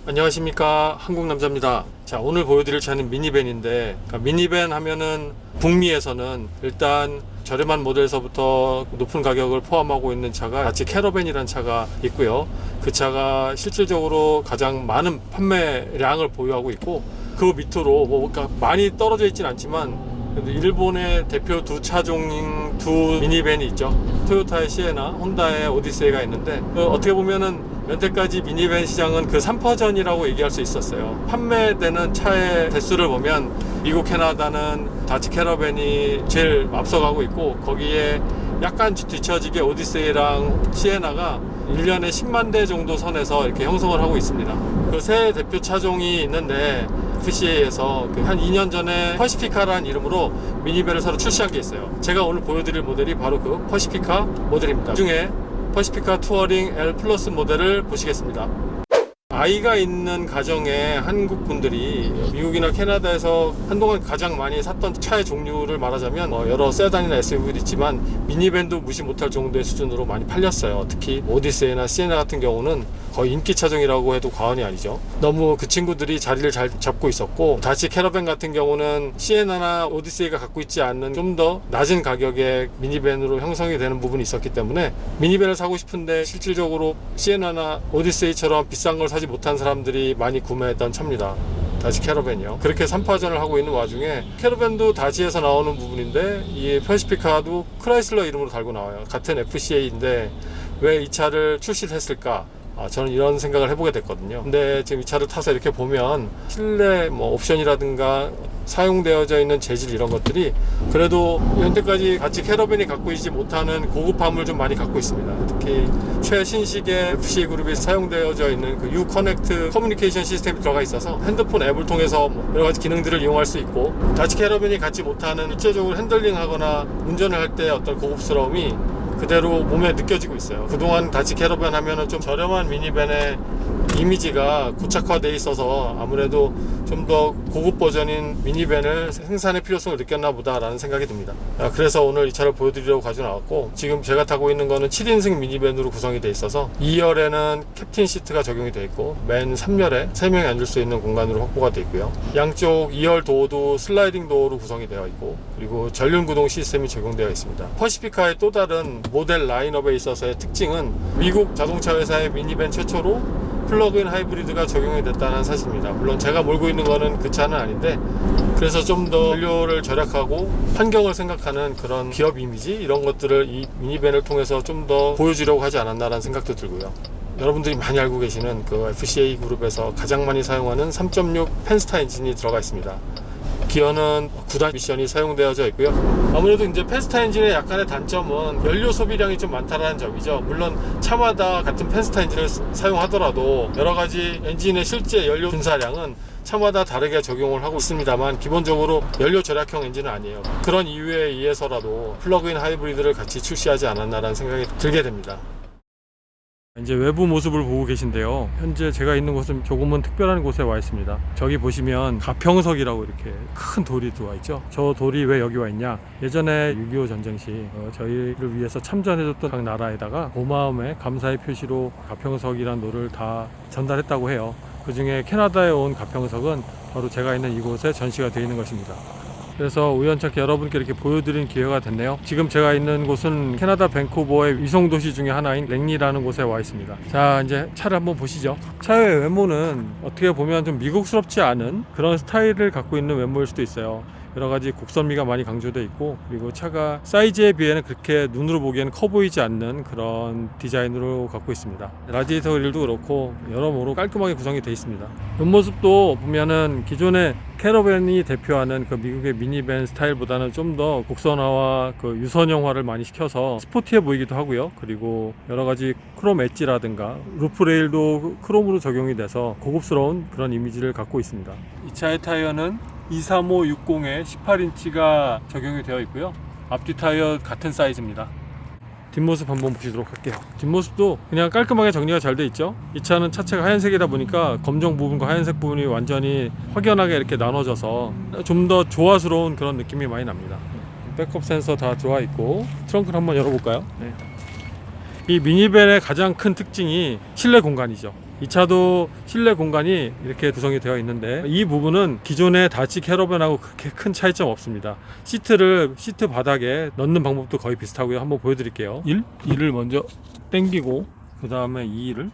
안녕하십니까, 한국남자입니다. 자, 오늘 보여드릴 차는 미니밴인데, 미니밴 하면은 북미에서는 일단 저렴한 모델서부터 높은 가격을 포함하고 있는 차가 다치 캐러밴이라는 차가 있고요. 그 차가 실질적으로 가장 많은 판매량을 보유하고 있고, 그 밑으로 그러니까 많이 떨어져 있진 않지만 일본의 대표 두 차종인 두 미니밴이 있죠. 토요타의 시에나, 혼다의 오디세이가 있는데, 어떻게 보면은 연태까지 미니밴 시장은 그 3퍼전이라고 얘기할 수 있었어요. 판매되는 차의 대수를 보면 미국, 캐나다는 다치 캐러밴이 제일 앞서가고 있고, 거기에 약간 뒤처지게 오디세이랑 시에나가 1년에 10만 대 정도 선에서 이렇게 형성을 하고 있습니다. 그 세 대표 차종이 있는데 FCA에서 한 2년 전에 퍼시피카라는 이름으로 미니밴을 새로 출시한 게 있어요. 제가 오늘 보여드릴 모델이 바로 그 퍼시피카 모델입니다. 그 중에 퍼시피카 투어링 L 플러스 모델을 보시겠습니다. 아이가 있는 가정의 한국 분들이 미국이나 캐나다에서 한동안 가장 많이 샀던 차의 종류를 말하자면 여러 세단이나 SUV도 있지만 미니밴도 무시 못할 정도의 수준으로 많이 팔렸어요. 특히 오디세이나 시에나 같은 경우는 거의 인기 차종이라고 해도 과언이 아니죠. 너무 그 친구들이 자리를 잘 잡고 있었고, 다치 캐러밴 같은 경우는 시에나나 오디세이가 갖고 있지 않는 좀 더 낮은 가격의 미니밴으로 형성이 되는 부분이 있었기 때문에 미니밴을 사고 싶은데 실질적으로 시에나나 오디세이처럼 비싼 걸 사지 못한 사람들이 많이 구매했던 차입니다. 다치 캐러밴이요. 그렇게 3파전을 하고 있는 와중에 캐러밴도 다치에서 나오는 부분인데 이 퍼시피카도 크라이슬러 이름으로 달고 나와요. 같은 FCA인데 왜 이 차를 출시를 했을까? 저는 이런 생각을 해보게 됐거든요. 근데 지금 이 차를 타서 이렇게 보면 실내 옵션이라든가 사용되어져 있는 재질 이런 것들이 그래도 현재까지 다치 캐러밴이 갖고 있지 못하는 고급함을 좀 많이 갖고 있습니다. 특히 최신식의 FCA 그룹이 사용되어져 있는 그 U-커넥트 커뮤니케이션 시스템이 들어가 있어서 핸드폰 앱을 통해서 여러 가지 기능들을 이용할 수 있고, 다치 캐러밴이 갖지 못하는 실제적으로 핸들링 하거나 운전을 할 때 어떤 고급스러움이 그대로 몸에 느껴지고 있어요. 그동안 다치 캐러밴 하면은 좀 저렴한 미니밴의 이미지가 고착화되어 있어서 아무래도 좀 더 고급 버전인 미니밴을 생산의 필요성을 느꼈나 보다라는 생각이 듭니다. 그래서 오늘 이 차를 보여드리려고 가지고 나왔고, 지금 제가 타고 있는 거는 7인승 미니밴으로 구성이 되어 있어서 2열에는 캡틴 시트가 적용이 되어 있고, 맨 3열에 3명이 앉을 수 있는 공간으로 확보가 되어 있고요. 양쪽 2열 도어도 슬라이딩 도어로 구성이 되어 있고, 그리고 전륜 구동 시스템이 적용되어 있습니다. 퍼시피카의 또 다른 모델 라인업에 있어서의 특징은 미국 자동차 회사의 미니밴 최초로 플러그인 하이브리드가 적용이 됐다는 사실입니다. 물론 제가 몰고 있는 거는 그 차는 아닌데, 그래서 좀 더 연료를 절약하고 환경을 생각하는 그런 기업 이미지, 이런 것들을 이 미니밴을 통해서 좀 더 보여주려고 하지 않았나라는 생각도 들고요. 여러분들이 많이 알고 계시는 그 FCA 그룹에서 가장 많이 사용하는 3.6 펜스타 엔진이 들어가 있습니다. 기어는 9단 미션이 사용되어져 있고요. 아무래도 이제 펜스타 엔진의 약간의 단점은 연료 소비량이 좀 많다는 점이죠. 물론 차마다 같은 펜스타 엔진을 사용하더라도 여러 가지 엔진의 실제 연료 분사량은 차마다 다르게 적용을 하고 있습니다만, 기본적으로 연료 절약형 엔진은 아니에요. 그런 이유에 의해서라도 플러그인 하이브리드를 같이 출시하지 않았나라는 생각이 들게 됩니다. 이제 외부 모습을 보고 계신데요. 현재 제가 있는 곳은 조금은 특별한 곳에 와 있습니다. 저기 보시면 가평석이라고 이렇게 큰 돌이 들어와 있죠. 저 돌이 왜 여기 와 있냐? 예전에 6.25 전쟁 시 저희를 위해서 참전해줬던 각 나라에다가 고마움의 감사의 표시로 가평석이란 돌을 다 전달했다고 해요. 그 중에 캐나다에 온 가평석은 바로 제가 있는 이곳에 전시가 되어 있는 것입니다. 그래서 우연찮게 여러분께 이렇게 보여드린 기회가 됐네요. 지금 제가 있는 곳은 캐나다 밴쿠버의 위성도시 중에 하나인 랭리라는 곳에 와 있습니다. 자, 이제 차를 한번 보시죠. 차의 외모는 어떻게 보면 좀 미국스럽지 않은 그런 스타일을 갖고 있는 외모일 수도 있어요. 여러 가지 곡선미가 많이 강조되어 있고, 그리고 차가 사이즈에 비해는 그렇게 눈으로 보기에는 커 보이지 않는 그런 디자인으로 갖고 있습니다. 라디에이터 그릴도 그렇고 여러모로 깔끔하게 구성이 되어 있습니다. 옆모습도 보면은 기존의 캐러밴이 대표하는 그 미국의 미니밴 스타일보다는 좀 더 곡선화와 그 유선형화를 많이 시켜서 스포티해 보이기도 하고요. 그리고 여러 가지 크롬 엣지라든가 루프 레일도 크롬으로 적용이 돼서 고급스러운 그런 이미지를 갖고 있습니다. 이 차의 타이어는 23560에 18인치가 적용이 되어 있고요. 앞뒤 타이어 같은 사이즈입니다. 뒷모습 한번 보시도록 할게요. 뒷모습도 그냥 깔끔하게 정리가 잘 돼 있죠. 이 차는 차체가 하얀색이다 보니까 검정 부분과 하얀색 부분이 완전히 확연하게 이렇게 나눠져서 좀 더 조화스러운 그런 느낌이 많이 납니다. 백업 센서 다 들어와 있고 트렁크를 한번 열어볼까요? 네. 이 미니밴의 가장 큰 특징이 실내 공간이죠. 이 차도 실내 공간이 이렇게 구성이 되어 있는데 이 부분은 기존의 다치 캐러밴하고 그렇게 큰 차이점 없습니다. 시트 바닥에 넣는 방법도 거의 비슷하고요. 한번 보여드릴게요. 1을 먼저 당기고 그 다음에 2를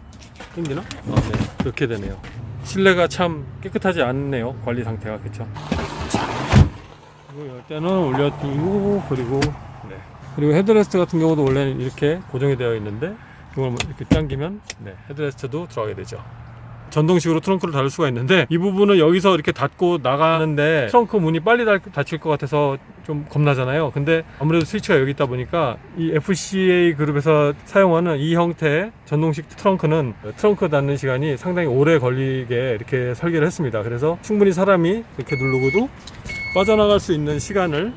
당기나? 네, 그렇게 되네요. 실내가 참 깨끗하지 않네요. 관리 상태가. 그쵸? 그리고 열 때는 올려두고 그리고 헤드레스트 같은 경우도 원래는 이렇게 고정이 되어 있는데 이걸 이렇게 당기면 헤드레스트도 들어가게 되죠. 전동식으로 트렁크를 닫을 수가 있는데 이 부분은 여기서 이렇게 닫고 나가는데 트렁크 문이 빨리 닫힐 것 같아서 좀 겁나잖아요. 근데 아무래도 스위치가 여기 있다 보니까 이 FCA 그룹에서 사용하는 이 형태의 전동식 트렁크는 트렁크 닫는 시간이 상당히 오래 걸리게 이렇게 설계를 했습니다. 그래서 충분히 사람이 이렇게 누르고도 빠져나갈 수 있는 시간을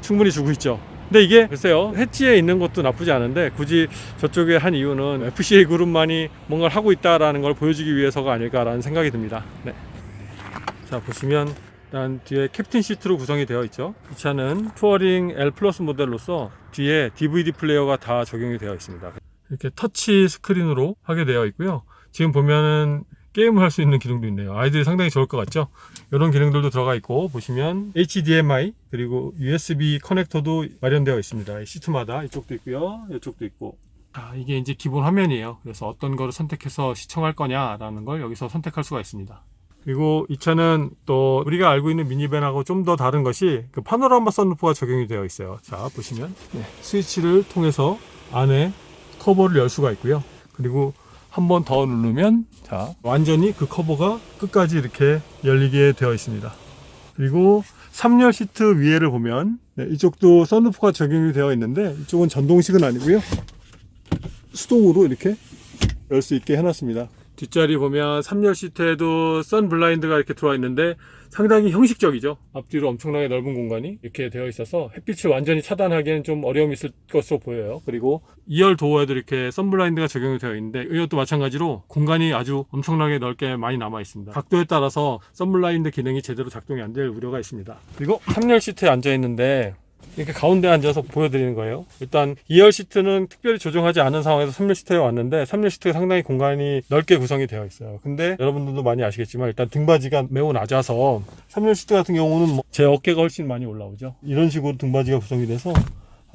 충분히 주고 있죠. 근데 이게 글쎄요, 해치에 있는 것도 나쁘지 않은데 굳이 저쪽에 한 이유는 FCA 그룹만이 뭔가를 하고 있다라는 걸 보여주기 위해서가 아닐까라는 생각이 듭니다. 자, 보시면 일단 뒤에 캡틴 시트로 구성이 되어 있죠. 이 차는 투어링 L 플러스 모델로서 뒤에 DVD 플레이어가 다 적용이 되어 있습니다. 이렇게 터치 스크린으로 하게 되어 있고요. 지금 보면은 게임을 할 수 있는 기능도 있네요. 아이들이 상당히 좋을 것 같죠? 이런 기능들도 들어가 있고 보시면 HDMI 그리고 USB 커넥터도 마련되어 있습니다. 시트마다 이쪽도 있고요. 이쪽도 있고. 이게 이제 기본 화면이에요. 그래서 어떤 거를 선택해서 시청할 거냐라는 걸 여기서 선택할 수가 있습니다. 그리고 이 차는 또 우리가 알고 있는 미니밴하고 좀 더 다른 것이 그 파노라마 선루프가 적용이 되어 있어요. 자, 보시면 스위치를 통해서 안에 커버를 열 수가 있고요. 그리고 한 번 더 누르면 완전히 그 커버가 끝까지 이렇게 열리게 되어 있습니다. 그리고 3열 시트 위에를 보면 이쪽도 선루프가 적용이 되어 있는데 이쪽은 전동식은 아니고요. 수동으로 이렇게 열 수 있게 해놨습니다. 뒷자리 보면 3열 시트에도 선 블라인드가 이렇게 들어와 있는데 상당히 형식적이죠. 앞뒤로 엄청나게 넓은 공간이 이렇게 되어 있어서 햇빛을 완전히 차단하기에는 좀 어려움이 있을 것으로 보여요. 그리고 2열 도어에도 이렇게 선 블라인드가 적용이 되어 있는데 이것도 마찬가지로 공간이 아주 엄청나게 넓게 많이 남아 있습니다. 각도에 따라서 선 블라인드 기능이 제대로 작동이 안 될 우려가 있습니다. 그리고 3열 시트에 앉아 있는데 이렇게 가운데 앉아서 보여드리는 거예요. 일단 2열 시트는 특별히 조정하지 않은 상황에서 3열 시트에 왔는데 3열 시트가 상당히 공간이 넓게 구성이 되어 있어요. 근데 여러분들도 많이 아시겠지만 일단 등받이가 매우 낮아서 3열 시트 같은 경우는 제 어깨가 훨씬 많이 올라오죠. 이런 식으로 등받이가 구성이 돼서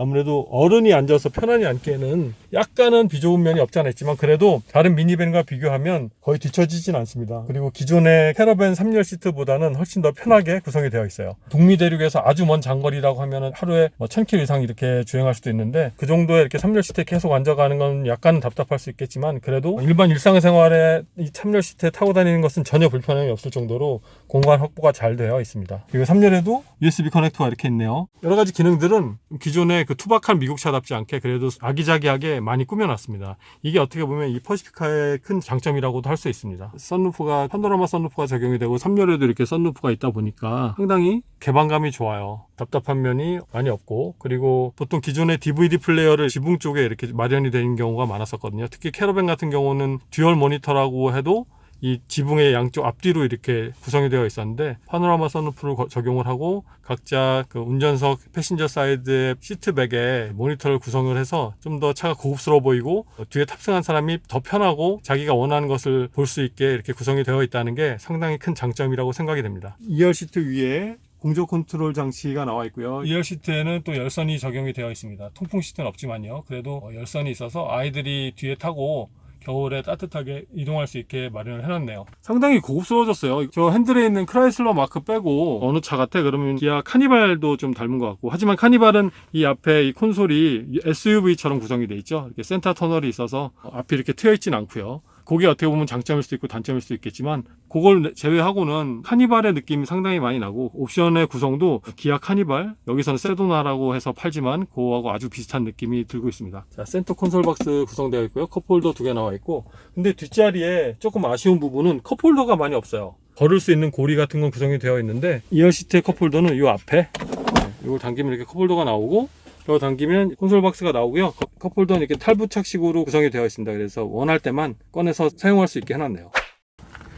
아무래도 어른이 앉아서 편안히 앉기에는 약간은 비좁은 면이 없지 않아 있지만 그래도 다른 미니밴과 비교하면 거의 뒤처지진 않습니다. 그리고 기존의 캐러밴 3열 시트보다는 훨씬 더 편하게 구성이 되어 있어요. 북미 대륙에서 아주 먼 장거리라고 하면 하루에 1000km 이상 이렇게 주행할 수도 있는데 그 정도에 이렇게 3열 시트에 계속 앉아가는 건 약간은 답답할 수 있겠지만 그래도 일반 일상생활에 이 3열 시트에 타고 다니는 것은 전혀 불편함이 없을 정도로 공간 확보가 잘 되어 있습니다. 그리고 3열에도 USB 커넥터가 이렇게 있네요. 여러 가지 기능들은 기존의 그 투박한 미국 차답지 않게 그래도 아기자기하게 많이 꾸며놨습니다. 이게 어떻게 보면 이 퍼시피카의 큰 장점이라고도 할 수 있습니다. 선루프가 파노라마 선루프가 적용이 되고 3열에도 이렇게 선루프가 있다 보니까 상당히 개방감이 좋아요. 답답한 면이 많이 없고 그리고 보통 기존의 DVD 플레이어를 지붕 쪽에 이렇게 마련이 되는 경우가 많았었거든요. 특히 캐러밴 같은 경우는 듀얼 모니터라고 해도 이 지붕의 양쪽 앞뒤로 이렇게 구성이 되어 있었는데 파노라마 선루프를 적용을 하고 각자 그 운전석 패신저 사이드의 시트백에 모니터를 구성을 해서 좀 더 차가 고급스러워 보이고 뒤에 탑승한 사람이 더 편하고 자기가 원하는 것을 볼 수 있게 이렇게 구성이 되어 있다는 게 상당히 큰 장점이라고 생각이 됩니다. 2열 시트 위에 공조 컨트롤 장치가 나와 있고요. 2열 시트에는 또 열선이 적용이 되어 있습니다. 통풍 시트는 없지만요. 그래도 열선이 있어서 아이들이 뒤에 타고 겨울에 따뜻하게 이동할 수 있게 마련을 해놨네요. 상당히 고급스러워졌어요. 저 핸들에 있는 크라이슬러 마크 빼고 어느 차 같아? 그러면 기아 카니발도 좀 닮은 것 같고 하지만 카니발은 이 앞에 이 콘솔이 SUV처럼 구성이 돼 있죠. 이렇게 센터 터널이 있어서 앞이 이렇게 트여 있진 않고요. 그게 어떻게 보면 장점일 수도 있고 단점일 수도 있겠지만 그걸 제외하고는 카니발의 느낌이 상당히 많이 나고 옵션의 구성도 기아 카니발, 여기서는 세도나라고 해서 팔지만 그거하고 아주 비슷한 느낌이 들고 있습니다. 자, 센터 콘솔 박스 구성되어 있고요. 컵홀더 2개 나와 있고, 근데 뒷자리에 조금 아쉬운 부분은 컵홀더가 많이 없어요. 걸을 수 있는 고리 같은 건 구성이 되어 있는데 2열 시트의 컵홀더는 이 앞에 이걸 당기면 이렇게 컵홀더가 나오고, 이거 당기면 콘솔 박스가 나오고요. 컵홀더는 이렇게 탈부착식으로 구성이 되어 있습니다. 그래서 원할 때만 꺼내서 사용할 수 있게 해놨네요.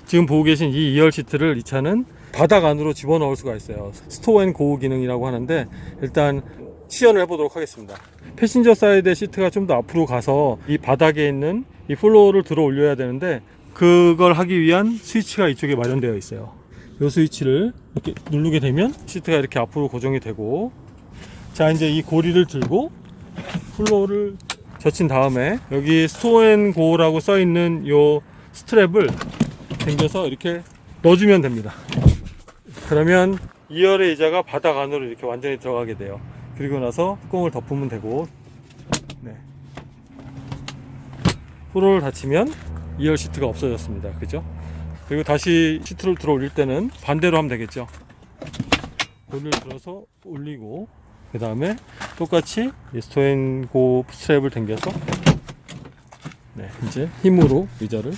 지금 보고 계신 이 2열 시트를 이 차는 바닥 안으로 집어넣을 수가 있어요. 스토어 앤 고 기능이라고 하는데, 일단 시연을 해보도록 하겠습니다. 패신저 사이드의 시트가 좀 더 앞으로 가서 이 바닥에 있는 이 플로어를 들어 올려야 되는데, 그걸 하기 위한 스위치가 이쪽에 마련되어 있어요. 이 스위치를 이렇게 누르게 되면 시트가 이렇게 앞으로 고정이 되고, 자, 이제 이 고리를 들고 플로어를 젖힌 다음에 여기 스토어 앤 고라고 써 있는 요 스트랩을 당겨서 이렇게 넣어주면 됩니다. 그러면 2열의 의자가 바닥 안으로 이렇게 완전히 들어가게 돼요. 그리고 나서 뚜껑을 덮으면 되고, 네. 플로어를 닫히면 2열 시트가 없어졌습니다. 그죠? 그리고 다시 시트를 들어 올릴 때는 반대로 하면 되겠죠. 고리를 들어서 올리고, 그 다음에 똑같이 스토어 앤 고 스트랩을 당겨서, 네, 이제 힘으로 의자를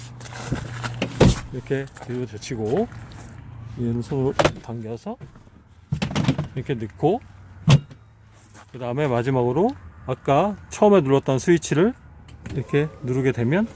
이렇게 뒤로 제치고, 얘를 손으로 당겨서 이렇게 넣고, 그 다음에 마지막으로 아까 처음에 눌렀던 스위치를 이렇게 누르게 되면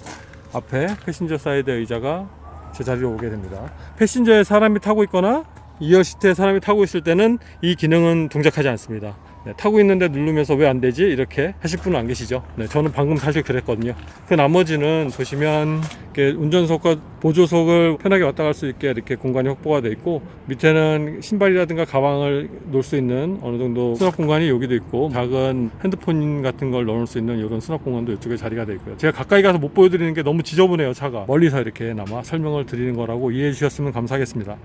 앞에 패신저 사이드 의자가 제자리로 오게 됩니다. 패신저에 사람이 타고 있거나 2열 시트에 사람이 타고 있을 때는 이 기능은 동작하지 않습니다. 네, 타고 있는데 누르면서 왜 안 되지? 이렇게 하실 분은 안 계시죠? 네, 저는 방금 사실 그랬거든요. 그 나머지는 보시면 이렇게 운전석과 보조석을 편하게 왔다 갈 수 있게 이렇게 공간이 확보가 되어 있고, 밑에는 신발이라든가 가방을 놓을 수 있는 어느 정도 수납 공간이 여기도 있고, 작은 핸드폰 같은 걸 넣을 수 있는 이런 수납 공간도 이쪽에 자리가 되어 있고요. 제가 가까이 가서 못 보여드리는 게 너무 지저분해요. 차가 멀리서 이렇게 나마 설명을 드리는 거라고 이해해 주셨으면 감사하겠습니다.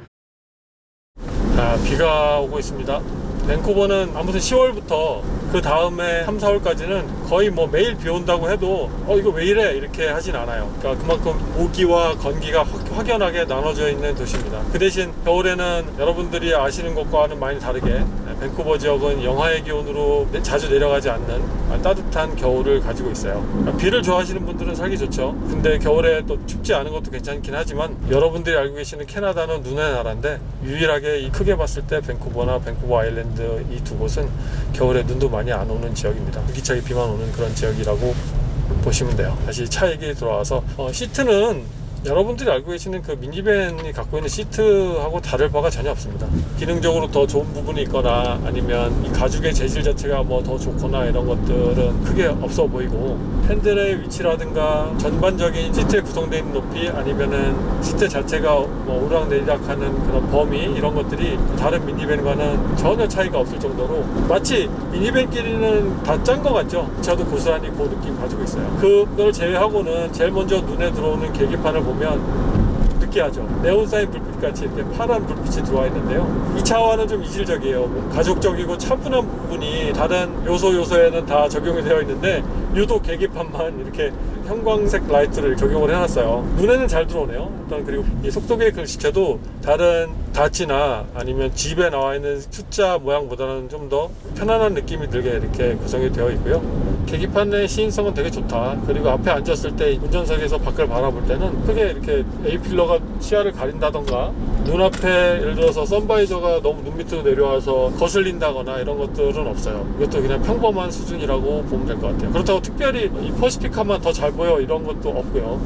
자, 비가 오고 있습니다. 밴쿠버는 아무튼 10월부터 그 다음에 3, 4월까지는 거의 뭐 매일 비 온다고 해도 이거 왜 이래? 이렇게 하진 않아요. 그러니까 그만큼 우기와 건기가 확연하게 나눠져 있는 도시입니다. 그 대신 겨울에는 여러분들이 아시는 것과는 많이 다르게 밴쿠버 지역은 영하의 기온으로 자주 내려가지 않는 따뜻한 겨울을 가지고 있어요. 그러니까 비를 좋아하시는 분들은 살기 좋죠. 근데 겨울에 또 춥지 않은 것도 괜찮긴 하지만, 여러분들이 알고 계시는 캐나다는 눈의 나라인데 유일하게 이 크게 봤을 때 밴쿠버나 밴쿠버 아일랜드 이 두 곳은 겨울에 눈도 많이 안 오는 지역입니다. 기차에 비만 오는 그런 지역이라고 보시면 돼요. 다시 차 얘기에 돌아와서 시트는 여러분들이 알고 계시는 그 미니밴이 갖고 있는 시트하고 다를 바가 전혀 없습니다. 기능적으로 더 좋은 부분이 있거나 아니면 이 가죽의 재질 자체가 뭐 더 좋거나 이런 것들은 크게 없어 보이고, 핸들의 위치라든가 전반적인 시트에 구성되어 있는 높이, 아니면은 시트 자체가 뭐 오락내리락하는 그런 범위, 이런 것들이 다른 미니밴과는 전혀 차이가 없을 정도로 마치 미니밴끼리는 다 짠 것 같죠? 차도 고스란히 그 느낌 가지고 있어요. 그걸 제외하고는 제일 먼저 눈에 들어오는 계기판을 보면 느끼하죠. 네온사인 불빛같이 이렇게 파란 불빛이 들어와 있는데요, 이 차와는 좀 이질적이에요. 가죽적이고 차분한 부분이 다른 요소에는 다 적용이 되어 있는데, 유독 계기판만 이렇게 형광색 라이트를 적용을 해놨어요. 눈에는 잘 들어오네요. 일단 그리고 이 속도계 글씨체도 다른 다치나 아니면 집에 나와 있는 숫자 모양보다는 좀 더 편안한 느낌이 들게 이렇게 구성이 되어 있고요. 계기판의 시인성은 되게 좋다. 그리고 앞에 앉았을 때 운전석에서 밖을 바라볼 때는 크게 이렇게 A필러가 시야를 가린다던가, 눈앞에 예를 들어서 선바이저가 너무 눈 밑으로 내려와서 거슬린다거나 이런 것들은 없어요. 이것도 그냥 평범한 수준이라고 보면 될 것 같아요. 그렇다고 특별히 이 퍼시픽카만 더 잘 보여 이런 것도 없고요.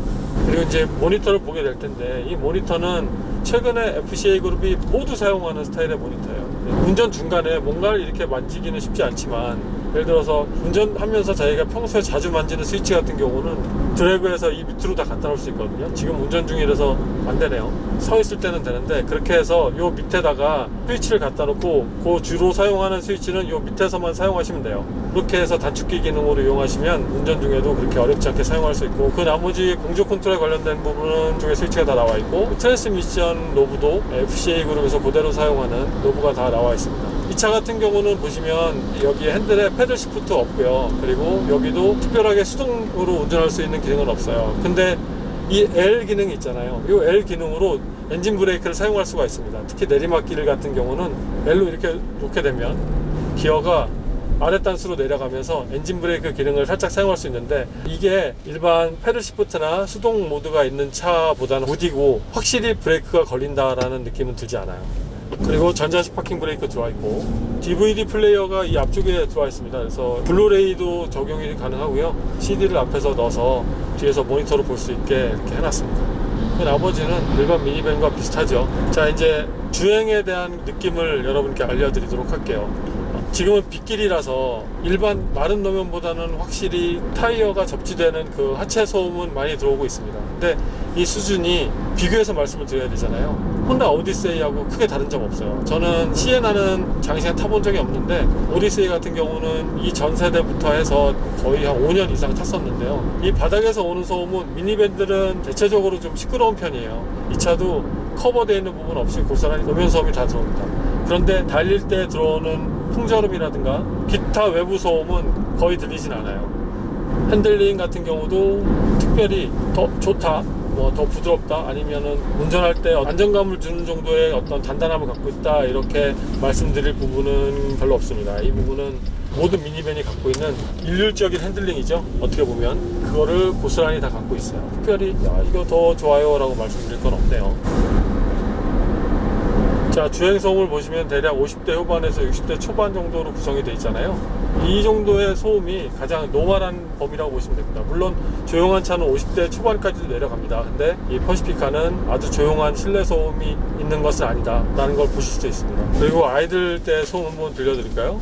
그리고 이제 모니터를 보게 될 텐데, 이 모니터는 최근에 FCA 그룹이 모두 사용하는 스타일의 모니터예요. 운전 중간에 뭔가를 이렇게 만지기는 쉽지 않지만, 예를 들어서 운전하면서 자기가 평소에 자주 만지는 스위치 같은 경우는 드래그해서 이 밑으로 다 갖다 놓을 수 있거든요. 지금 운전 중이라서 안 되네요. 서 있을 때는 되는데, 그렇게 해서 요 밑에다가 스위치를 갖다 놓고 그 주로 사용하는 스위치는 요 밑에서만 사용하시면 돼요. 그렇게 해서 단축키 기능으로 이용하시면 운전 중에도 그렇게 어렵지 않게 사용할 수 있고, 그 나머지 공조 컨트롤에 관련된 부분은 쪽에 스위치가 다 나와 있고, 트랜스미션 노브도 FCA 그룹에서 그대로 사용하는 노브가 다 나와 있습니다. 이 차 같은 경우는 보시면 여기 핸들에 패들 시프트 없고요. 그리고 여기도 특별하게 수동으로 운전할 수 있는 기능은 없어요. 근데 이 L 기능이 있잖아요. 이 L 기능으로 엔진 브레이크를 사용할 수가 있습니다. 특히 내리막길 같은 경우는 L로 이렇게 놓게 되면 기어가 아래 단수로 내려가면서 엔진 브레이크 기능을 살짝 사용할 수 있는데, 이게 일반 패들 시프트나 수동 모드가 있는 차보다는 무디고 확실히 브레이크가 걸린다라는 느낌은 들지 않아요. 그리고 전자식 파킹 브레이크 들어와 있고, DVD 플레이어가 이 앞쪽에 들어와 있습니다. 그래서 블루레이도 적용이 가능하고요. CD를 앞에서 넣어서 뒤에서 모니터로 볼 수 있게 이렇게 해놨습니다. 그 나머지는 일반 미니밴과 비슷하죠. 자, 이제 주행에 대한 느낌을 여러분께 알려드리도록 할게요. 지금은 빗길이라서 일반 마른 노면보다는 확실히 타이어가 접지되는 그 하체 소음은 많이 들어오고 있습니다. 근데 이 수준이 비교해서 말씀을 드려야 되잖아요. 혼다 오디세이하고 크게 다른 점 없어요. 저는 시에나는 장시간 타본 적이 없는데, 오디세이 같은 경우는 이 전 세대부터 해서 거의 한 5년 이상 탔었는데요. 이 바닥에서 오는 소음은 미니밴들은 대체적으로 좀 시끄러운 편이에요. 이 차도 커버되어 있는 부분 없이 고스란히 노면 소음이 다 들어옵니다. 그런데 달릴 때 들어오는 풍절음이라든가 기타 외부 소음은 거의 들리진 않아요. 핸들링 같은 경우도 특별히 더 좋다, 뭐 더 부드럽다, 아니면은 운전할 때 안정감을 주는 정도의 어떤 단단함을 갖고 있다, 이렇게 말씀드릴 부분은 별로 없습니다. 이 부분은 모든 미니밴이 갖고 있는 일률적인 핸들링이죠. 어떻게 보면 그거를 고스란히 다 갖고 있어요. 특별히 야, 이거 더 좋아요 라고 말씀드릴 건 없네요. 자, 주행소음을 보시면 대략 50대 후반에서 60대 초반 정도로 구성이 되어 있잖아요. 이 정도의 소음이 가장 노멀한 범위라고 보시면 됩니다. 물론 조용한 차는 50대 초반까지도 내려갑니다. 근데 이 퍼시피카는 아주 조용한 실내 소음이 있는 것은 아니다 라는 걸 보실 수 있습니다. 그리고 아이들 때 소음 한번 들려드릴까요?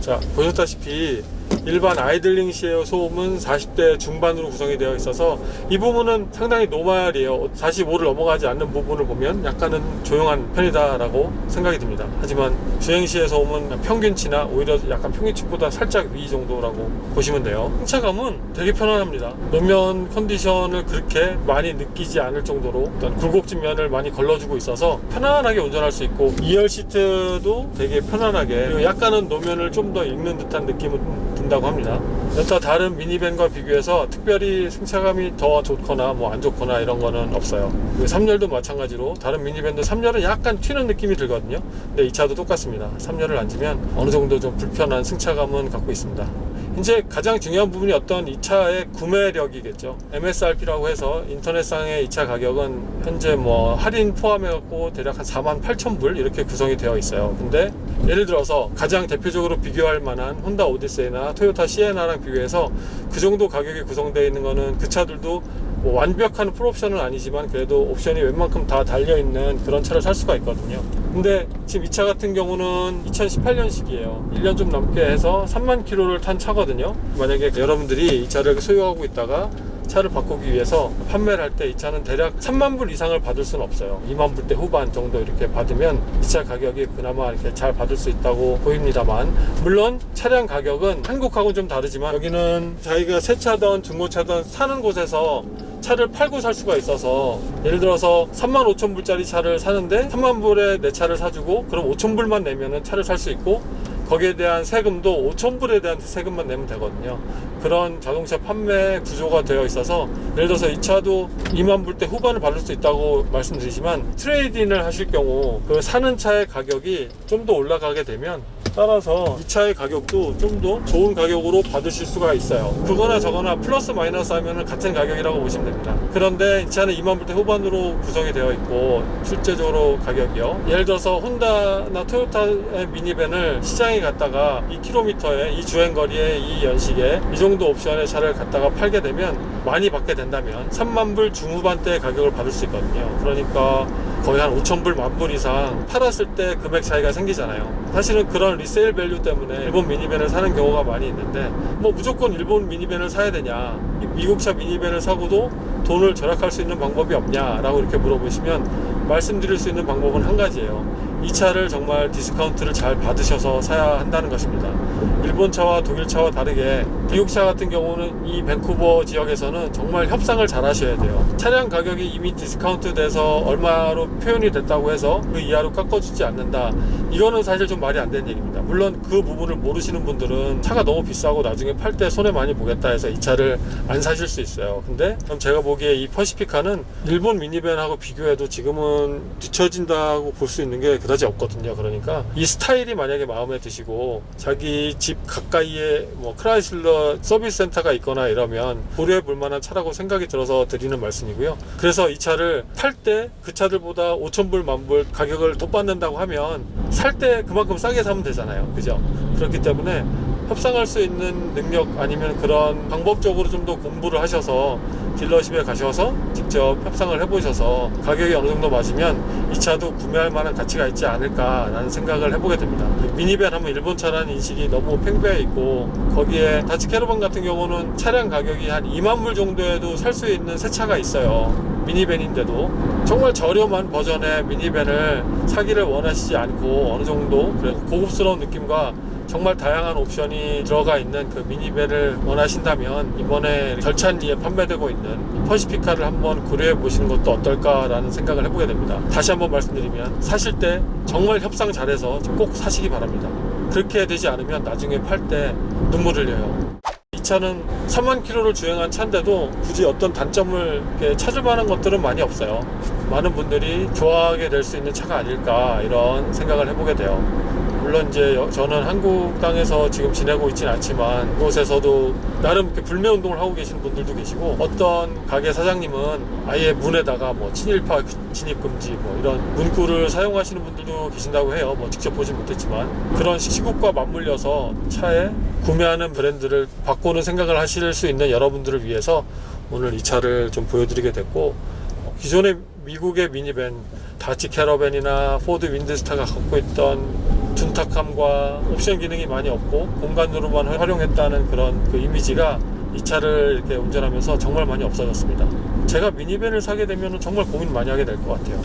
자, 보셨다시피 일반 아이들링 시의 소음은 40대 중반으로 구성이 되어 있어서 이 부분은 상당히 노멀이에요. 45를 넘어가지 않는 부분을 보면 약간은 조용한 편이다라고 생각이 듭니다. 하지만 주행 시의 소음은 평균치나 오히려 약간 평균치보다 살짝 위 정도라고 보시면 돼요. 승차감은 되게 편안합니다. 노면 컨디션을 그렇게 많이 느끼지 않을 정도로 어떤 굴곡진 면을 많이 걸러주고 있어서 편안하게 운전할 수 있고, 2열 시트도 되게 편안하게, 그리고 약간은 노면을 좀 더 읽는 듯한 느낌은 든다고 합니다. 여타 다른 미니밴과 비교해서 특별히 승차감이 더 좋거나 뭐 안 좋거나 이런 거는 없어요. 3열도 마찬가지로 다른 미니밴도 3열은 약간 튀는 느낌이 들거든요. 근데 이 차도 똑같습니다. 3열을 앉으면 어느 정도 좀 불편한 승차감은 갖고 있습니다. 이제 가장 중요한 부분이 어떤 이 차의 구매력이겠죠. MSRP라고 해서 인터넷상의 이 차 가격은 현재 뭐 할인 포함해갖고 대략 한 48,000불 이렇게 구성이 되어 있어요. 근데 예를 들어서 가장 대표적으로 비교할 만한 혼다 오디세이나 토요타 시에나랑 비교해서 그 정도 가격이 구성되어 있는 거는, 그 차들도 뭐 완벽한 풀옵션은 아니지만 그래도 옵션이 웬만큼 다 달려있는 그런 차를 살 수가 있거든요. 근데 지금 이 차 같은 경우는 2018년식이에요. 1년 좀 넘게 해서 3만 킬로를 탄 차거든요. 만약에 여러분들이 이 차를 소유하고 있다가 차를 바꾸기 위해서 판매를 할 때 이 차는 대략 3만 불 이상을 받을 수는 없어요. 2만 불대 후반 정도 이렇게 받으면 이 차 가격이 그나마 이렇게 잘 받을 수 있다고 보입니다만, 물론 차량 가격은 한국하고는 좀 다르지만 여기는 자기가 새 차든 중고차든 사는 곳에서 차를 팔고 살 수가 있어서, 예를 들어서 35,000불짜리 차를 사는데 3만 불에 내 차를 사주고 그럼 5,000불만 내면은 차를 살 수 있고, 거기에 대한 세금도 5,000불에 대한 세금만 내면 되거든요. 그런 자동차 판매 구조가 되어 있어서, 예를 들어서 이 차도 2만 불대 후반을 받을 수 있다고 말씀드리지만, 트레이드인을 하실 경우 그 사는 차의 가격이 좀 더 올라가게 되면 따라서 이 차의 가격도 좀 더 좋은 가격으로 받으실 수가 있어요. 그거나 저거나 플러스 마이너스 하면 같은 가격이라고 보시면 됩니다. 그런데 이 차는 2만 불대 후반으로 구성이 되어 있고, 실제적으로 가격이요, 예를 들어서 혼다나 토요타의 미니밴을 시장에 갔다가 이 킬로미터에, 이 주행거리에, 이 연식에 이 정도 옵션의 차를 갖다가 팔게 되면, 많이 받게 된다면 3만 불 중후반대의 가격을 받을 수 있거든요. 그러니까 거의 한 5,000불, 만불 이상 팔았을 때 금액 차이가 생기잖아요. 사실은 그런 리세일 밸류 때문에 일본 미니밴을 사는 경우가 많이 있는데, 뭐 무조건 일본 미니밴을 사야 되냐, 미국차 미니밴을 사고도 돈을 절약할 수 있는 방법이 없냐 라고 이렇게 물어보시면 말씀드릴 수 있는 방법은 한 가지예요. 이 차를 정말 디스카운트를 잘 받으셔서 사야 한다는 것입니다. 일본 차와 독일 차와 다르게 미국 차 같은 경우는 이 밴쿠버 지역에서는 정말 협상을 잘 하셔야 돼요. 차량 가격이 이미 디스카운트 돼서 얼마로 표현이 됐다고 해서 그 이하로 깎아주지 않는다. 이거는 사실 좀 말이 안 되는 얘기입니다. 물론 그 부분을 모르시는 분들은 차가 너무 비싸고 나중에 팔 때 손해 많이 보겠다 해서 이 차를 안 사실 수 있어요. 근데 그럼 제가 보기에 이 퍼시피카는 일본 미니밴하고 비교해도 지금은 뒤처진다고 볼 수 있는 게 그다지 없거든요. 그러니까 이 스타일이 만약에 마음에 드시고 자기 집 가까이에 뭐 크라이슬러 서비스 센터가 있거나 이러면 고려해 볼 만한 차라고 생각이 들어서 드리는 말씀이고요. 그래서 이 차를 팔 때 그 차들보다 5,000불, 10,000불 가격을 더 받는다고 하면 살 때 그만큼 싸게 사면 되잖아요. 그죠? 그렇기 때문에 협상할 수 있는 능력 아니면 그런 방법적으로 좀 더 공부를 하셔서 딜러십에 가셔서 직접 협상을 해보셔서 가격이 어느 정도 맞으면 이 차도 구매할 만한 가치가 있지 않을까라는 생각을 해보게 됩니다. 미니밴 하면 일본 차라는 인식이 너무 팽배해 있고 거기에 다치 캐러반 같은 경우는 차량 가격이 한 2만 불 정도에도 살 수 있는 새 차가 있어요. 미니밴인데도 정말 저렴한 버전의 미니밴을 사기를 원하시지 않고 어느 정도 고급스러운 느낌과 정말 다양한 옵션이 들어가 있는 그 미니밴을 원하신다면 이번에 절찬리에 판매되고 있는 퍼시피카를 한번 고려해 보시는 것도 어떨까라는 생각을 해보게 됩니다. 다시 한번 말씀드리면 사실 때 정말 협상 잘해서 꼭 사시기 바랍니다. 그렇게 되지 않으면 나중에 팔 때 눈물 흘려요. 이 차는 3만 킬로를 주행한 차인데도 굳이 어떤 단점을 찾을 만한 것들은 많이 없어요. 많은 분들이 좋아하게 될 수 있는 차가 아닐까 이런 생각을 해보게 돼요. 물론 이제 저는 한국 땅에서 지금 지내고 있지는 않지만 그곳에서도 나름 이렇게 불매 운동을 하고 계시는 분들도 계시고 어떤 가게 사장님은 아예 문에다가 뭐 친일파 진입 금지 뭐 이런 문구를 사용하시는 분들도 계신다고 해요. 뭐 직접 보진 못했지만 그런 시국과 맞물려서 차에 구매하는 브랜드를 바꾸는 생각을 하실 수 있는 여러분들을 위해서 오늘 이 차를 좀 보여드리게 됐고 기존의 미국의 미니밴 다치 캐러밴이나 포드 윈드스타가 갖고 있던 둔탁함과 옵션 기능이 많이 없고 공간으로만 활용했다는 그런 그 이미지가 이 차를 이렇게 운전하면서 정말 많이 없어졌습니다. 제가 미니밴을 사게 되면 정말 고민 많이 하게 될 것 같아요.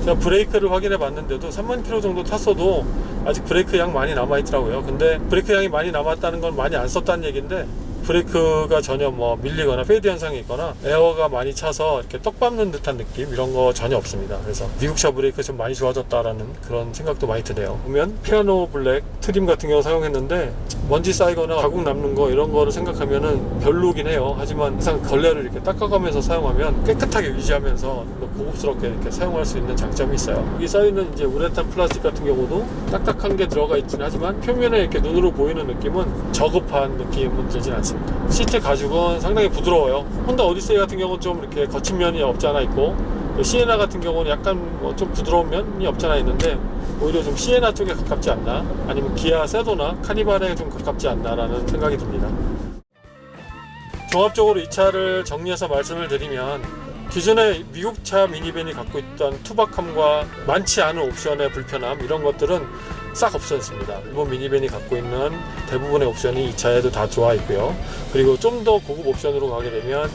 제가 브레이크를 확인해 봤는데도 3만 킬로 정도 탔어도 아직 브레이크 양 많이 남아 있더라고요. 근데 브레이크 양이 많이 남았다는 건 많이 안 썼다는 얘기인데 브레이크가 전혀 뭐 밀리거나 페이드 현상이 있거나 에어가 많이 차서 이렇게 떡 밟는 듯한 느낌 이런 거 전혀 없습니다. 그래서 미국차 브레이크 좀 많이 좋아졌다라는 그런 생각도 많이 드네요. 보면 피아노 블랙 트림 같은 경우 사용했는데 먼지 쌓이거나 자국 남는 거 이런 거를 생각하면은 별로긴 해요. 하지만 항상 걸레를 이렇게 닦아가면서 사용하면 깨끗하게 유지하면서 고급스럽게 이렇게 사용할 수 있는 장점이 있어요. 여기 쌓이는 이제 우레탄 플라스틱 같은 경우도 딱딱한 게 들어가 있긴 하지만 표면에 이렇게 눈으로 보이는 느낌은 저급한 느낌은 들진 않습니다. 시트 가죽은 상당히 부드러워요. 혼다 오디세이 같은 경우는 좀 이렇게 거친 면이 없지 않아 있고 시에나 같은 경우는 약간 뭐 좀 부드러운 면이 없지 않아 있는데 오히려 좀 시에나 쪽에 가깝지 않나 아니면 기아 세도나 카니발에 좀 가깝지 않나 라는 생각이 듭니다. 종합적으로 이 차를 정리해서 말씀을 드리면 기존의 미국차 미니밴이 갖고 있던 투박함과 많지 않은 옵션의 불편함 이런 것들은 싹 없어졌습니다. 일본 미니밴이 갖고 있는 대부분의 옵션이 이 차에도 다 들어와 있고요. 그리고 좀 더 고급 옵션으로 가게 되면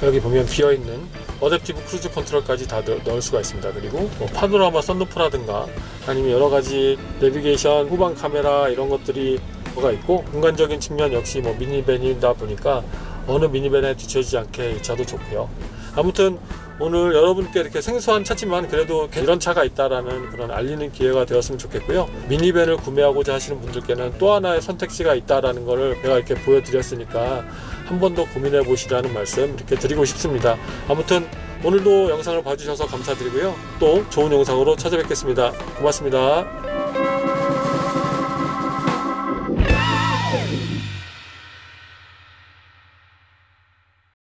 여기 보면 비어있는 어댑티브 크루즈 컨트롤까지 다 넣을 수가 있습니다. 그리고 뭐 파노라마 썬루프라든가 아니면 여러가지 내비게이션 후방 카메라 이런 것들이 뭐가 있고 공간적인 측면 역시 뭐 미니밴이다 보니까 어느 미니밴에 뒤처지지 않게 이 차도 좋고요. 아무튼 오늘 여러분께 이렇게 생소한 차지만 그래도 이런 차가 있다라는 그런 알리는 기회가 되었으면 좋겠고요. 미니밴을 구매하고자 하시는 분들께는 또 하나의 선택지가 있다라는 거를 제가 이렇게 보여드렸으니까 한 번 더 고민해 보시라는 말씀 이렇게 드리고 싶습니다. 아무튼 오늘도 영상을 봐주셔서 감사드리고요. 또 좋은 영상으로 찾아뵙겠습니다. 고맙습니다.